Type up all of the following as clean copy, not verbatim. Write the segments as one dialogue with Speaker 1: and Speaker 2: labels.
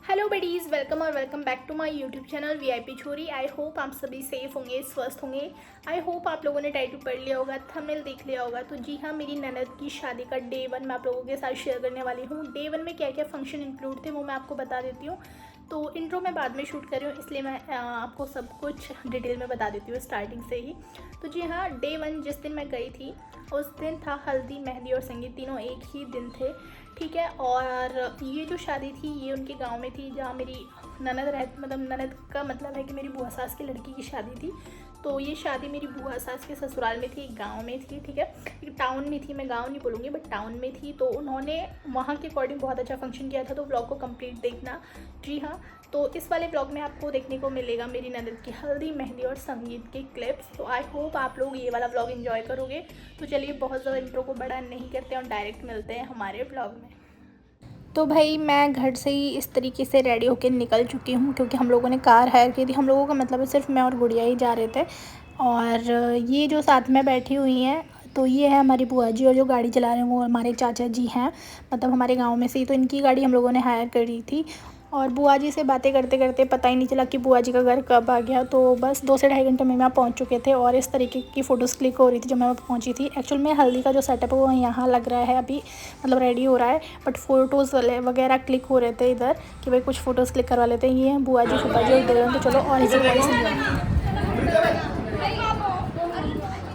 Speaker 1: Hello buddies, welcome और welcome back to my YouTube channel VIP छोरी। I hope आप सभी सेफ होंगे, स्वस्थ होंगे। आई होप आप लोगों ने टाइटल पढ़ लिया होगा, थंबनेल देख लिया होगा। तो जी हाँ, मेरी ननद की शादी का डे 1 मैं आप लोगों के साथ शेयर करने वाली हूँ। डे 1 में क्या क्या फंक्शन इंक्लूड थे वो मैं आपको बता देती हूँ। तो इंट्रो मैं बाद में शूट कर रही हूँ, इसलिए मैं आपको सब कुछ डिटेल में बता देती हूँ स्टार्टिंग से ही। तो जी हाँ, डे 1 जिस दिन मैं गई थी उस दिन था हल्दी, मेहंदी और संगीत, तीनों एक ही दिन थे। ठीक है। और ये जो शादी थी ये उनके गांव में थी, जहाँ मेरी ननद ननद का मतलब है कि मेरी बुआ सास की लड़की की शादी थी। तो ये शादी मेरी बुआ सास के ससुराल में थी, एक गांव में थी। ठीक है, एक टाउन में थी, मैं गांव नहीं बोलूँगी बट टाउन में थी। तो उन्होंने वहाँ के अकॉर्डिंग बहुत अच्छा फंक्शन किया था, तो व्लॉग को कंप्लीट देखना। जी हाँ, तो इस वाले व्लॉग में आपको देखने को मिलेगा मेरी ननद की हल्दी, मेहंदी और संगीत के क्लिप्स। तो आई होप आप लोग ये वाला व्लॉग एंजॉय करोगे। तो चलिए, बहुत ज़्यादा इंट्रो को बड़ा नहीं करते और डायरेक्ट मिलते हैं हमारे व्लॉग में। तो भाई मैं घर से ही इस तरीके से रेडी होकर निकल चुकी हूँ, क्योंकि हम लोगों ने कार हायर की थी। हम लोगों का मतलब है सिर्फ मैं और गुड़िया ही जा रहे थे। और ये जो साथ में बैठी हुई हैं, तो ये है हमारी बुआ जी, और जो गाड़ी चला रहे हैं वो हमारे चाचा जी हैं, मतलब हमारे गांव में से ही। तो इनकी गाड़ी हम लोगों ने हायर करी थी। और बुआ जी से बातें करते करते पता ही नहीं चला कि बुआ जी का घर कब आ गया। तो बस 2 से ढाई घंटे में यहाँ पहुँच चुके थे। और इस तरीके की फ़ोटोज़ क्लिक हो रही थी जब मैं पहुँची थी। एक्चुअल में हल्दी का जो सेटअप है वो यहाँ लग रहा है अभी, मतलब रेडी हो रहा है। बट फ़ोटोज़ वगैरह क्लिक हो रहे थे इधर कि भाई कुछ फ़ोटोज़ क्लिक करवा लेते हैं। ये हैं बुआ जी, फूफा जी और देवर। तो चलो और इसी वॉइस।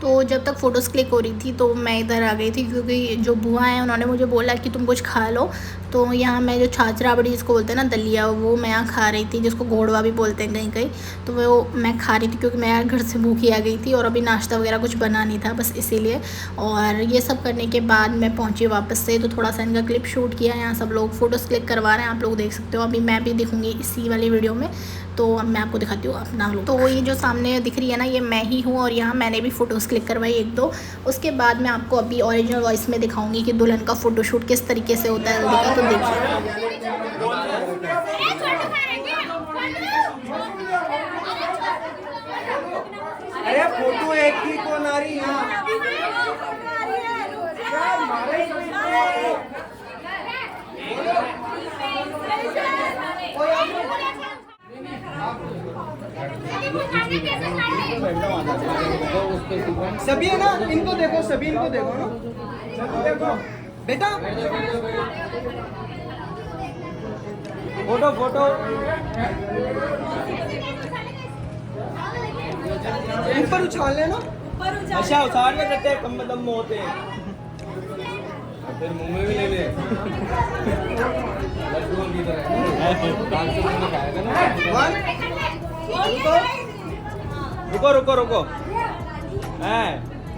Speaker 1: तो जब तक फ़ोटोज़ क्लिक हो रही थी तो मैं इधर आ गई थी, क्योंकि जो बुआ हैं उन्होंने मुझे बोला कि तुम कुछ खा लो। तो यहाँ मैं जो छाछ राबड़ी जिसको बोलते हैं ना, दलिया, वो मैं यहाँ खा रही थी, जिसको घोड़वा भी बोलते हैं कहीं कहीं। तो वो मैं खा रही थी क्योंकि मैं यार घर से भूखी आ गई थी और अभी नाश्ता वगैरह कुछ बना नहीं था, बस इसीलिए। और ये सब करने के बाद मैं पहुँची वापस से। तो थोड़ा सा इनका क्लिप शूट किया। यहाँ सब लोग फ़ोटोज़ क्लिक करवा रहे हैं, आप लोग देख सकते हो। अभी मैं भी दिखूँगी इसी वाली वीडियो में, तो अब मैं आपको दिखाती हूँ अपना लुक। तो ये जो सामने दिख रही है ना, ये मैं ही हूँ। और यहाँ मैंने भी फ़ोटोज़ क्लिक करवाई 1-2। उसके बाद मैं आपको अभी ओरिजिनल वॉइस में दिखाऊंगी कि दुल्हन का फ़ोटोशूट किस तरीके से होता है हल्दी का। तो देखिए।
Speaker 2: अरे फोटो एक ही कौन आ रही है? सभी है ना, इनको देखो, सभी इनको देखो ना, देखो बेटा, फोटो फोटो ऊपर उछाल लेना। अच्छा, उछाल में करते हैं, कम दम होते हैं, फिर मुंह में भी ले ले। रुको रुको रुको,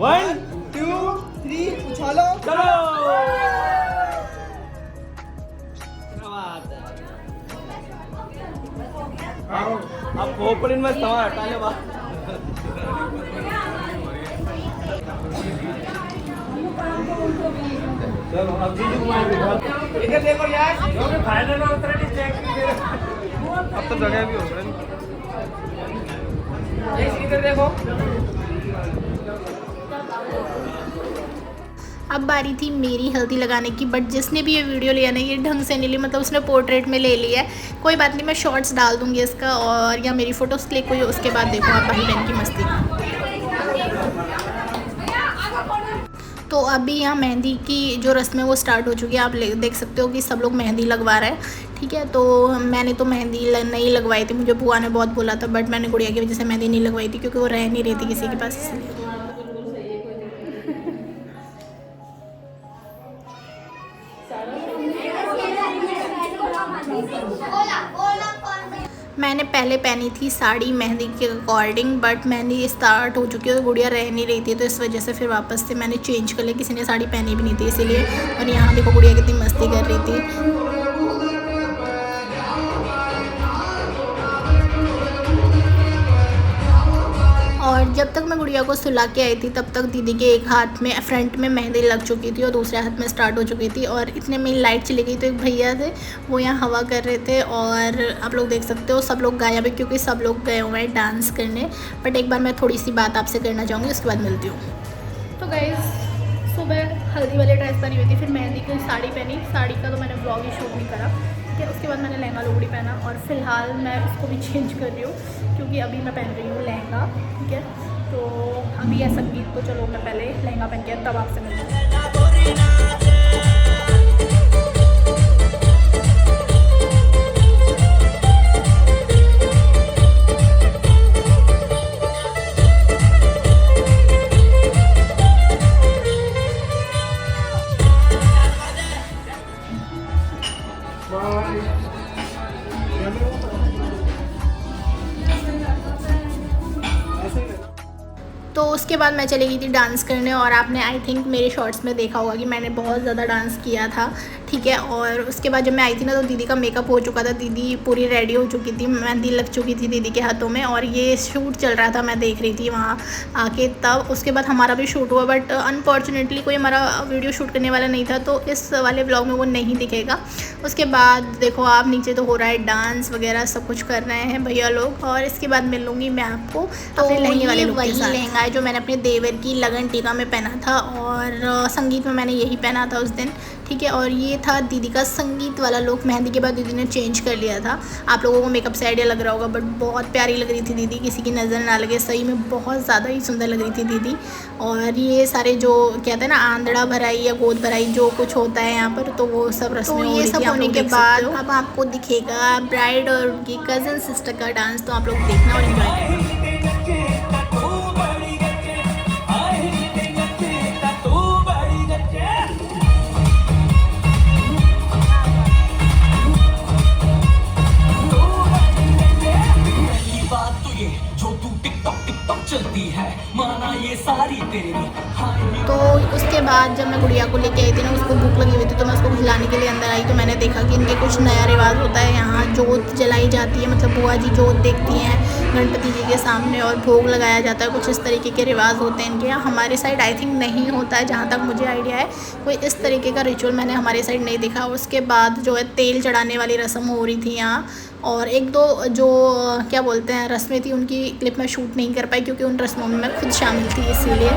Speaker 2: 1 2 3 उछालो, चलो। अब खोपड़ी में हटाने बाद चलो अब इधर देखो यार, जो भी फाइनल में उतरे नहीं चेक। अब तो जगह भी हो रहा है, इधर देखो।
Speaker 1: अब बारी थी मेरी हल्दी लगाने की, बट जिसने भी ये वीडियो लिया ना, ये ढंग से नहीं ली, मतलब उसने पोर्ट्रेट में ले लिया है। कोई बात नहीं, मैं शॉर्ट्स डाल दूँगी इसका। और या मेरी फ़ोटोज़ क्लिक हुई, उसके बाद देखो आप भाई बहन की मस्ती। तो अभी यहाँ मेहंदी की जो रस्म है वो स्टार्ट हो चुकी है। आप देख सकते हो कि सब लोग मेहंदी लगवा रहे हैं। ठीक है, तो मैंने तो मेहंदी नहीं लगवाई थी, मुझे बुआ ने बहुत बोला था, बट मैंने गुड़िया की वजह से मेहंदी नहीं लगवाई थी, क्योंकि वो रह नहीं रही थी किसी के पास। मैंने पहले पहनी थी साड़ी मेहंदी के अकॉर्डिंग, बट मेहंदी स्टार्ट हो चुकी है, गुड़िया रह नहीं रही थी, तो इस वजह से फिर वापस से मैंने चेंज कर लिया। किसी ने साड़ी पहनी भी नहीं थी इसीलिए। और यहाँ देखो गुड़िया कितनी मस्ती कर रही थी। और जब तक मैं गुड़िया को सुला के आई थी तब तक दीदी के एक हाथ में फ्रंट में मेहंदी लग चुकी थी और दूसरे हाथ में स्टार्ट हो चुकी थी। और इतने में लाइट चली गई, तो एक भैया थे वो यहाँ हवा कर रहे थे। और आप लोग देख सकते हो सब लोग गायब है, क्योंकि सब लोग गए हुए हैं डांस करने। बट एक बार मैं थोड़ी सी बात आपसे करना चाहूँगी, उसके बाद मिलती हूँ। तो गाइस, सुबह हल्दी वाले ड्रेस पहनी हुई थी, फिर मेहंदी की साड़ी पहनी। साड़ी का तो मैंने ब्लॉग ही शूट नहीं करा, ठीक है। उसके बाद मैंने लहंगा लुगड़ी पहना और फिलहाल मैं उसको भी चेंज कर रही हूँ क्योंकि अभी मैं पहन रही हूँ लहंगा, ठीक है। तो अभी है संगीत, तो चलो मैं पहले लहंगा पहन के तब आपसे मिलूँ। तो उसके बाद मैं चली गई थी डांस करने और आपने आई थिंक मेरे शॉर्ट्स में देखा होगा कि मैंने बहुत ज़्यादा डांस किया था, ठीक है। और उसके बाद जब मैं आई थी ना तो दीदी का मेकअप हो चुका था, दीदी पूरी रेडी हो चुकी थी, मेहंदी लग चुकी थी दीदी के हाथों में और ये शूट चल रहा था, मैं देख रही थी वहाँ आके। तब उसके बाद हमारा भी शूट हुआ, बट अनफॉर्चुनेटली कोई हमारा वीडियो शूट करने वाला नहीं था, तो इस वाले ब्लॉग में वो नहीं दिखेगा। उसके बाद देखो आप नीचे तो हो रहा है डांस वगैरह, सब कुछ कर रहे हैं भैया लोग। और इसके बाद मिल लूँगी मैं आपको अपने लहंगे वाले लुक के साथ। लहंगा है जो मैंने अपने देवर की लगन टीका में पहना था और संगीत में मैंने यही पहना था उस दिन, ठीक है। और ये था दीदी का संगीत वाला लुक। मेहंदी के बाद दीदी ने चेंज कर लिया था। आप लोगों को मेकअप से आइडिया लग रहा होगा, बट बहुत प्यारी लग रही थी दीदी, किसी की नज़र ना लगे, सही में बहुत ज़्यादा ही सुंदर लग रही थी दीदी। और ये सारे जो कहते हैं ना आंधड़ा भराई या गोद भराई जो कुछ होता है यहाँ पर, तो वो सब रस्में हो रही थी। सब होने के बाद अब आपको दिखेगा ब्राइड और उनकी कज़न सिस्टर का डांस, तो आप लोग देखना और एंजॉय करना। तो उसके बाद जब मैं गुड़िया को लेके आई थी ना, उसको भूख लगी हुई थी, तो मैं उसको खिलाने के लिए अंदर आई, तो मैंने देखा कि इनके कुछ नया रिवाज होता है। यहाँ जोत जलाई जाती है, मतलब बुआ जी जोत देखती हैं गणपति जी के सामने और भोग लगाया जाता है, कुछ इस तरीके के रिवाज होते हैं इनके यहाँ। हमारे साइड आई थिंक नहीं होता है, जहाँ तक मुझे आइडिया है कोई इस तरीके का रिचुअल मैंने हमारे साइड नहीं देखा। उसके बाद जो है तेल चढ़ाने वाली रस्म हो रही थी यहाँ, और एक दो जो क्या बोलते हैं रस्में थी, उनकी क्लिप मैं शूट नहीं कर पाई क्योंकि उन रस्मों में मैं खुद शामिल थी, इसीलिए।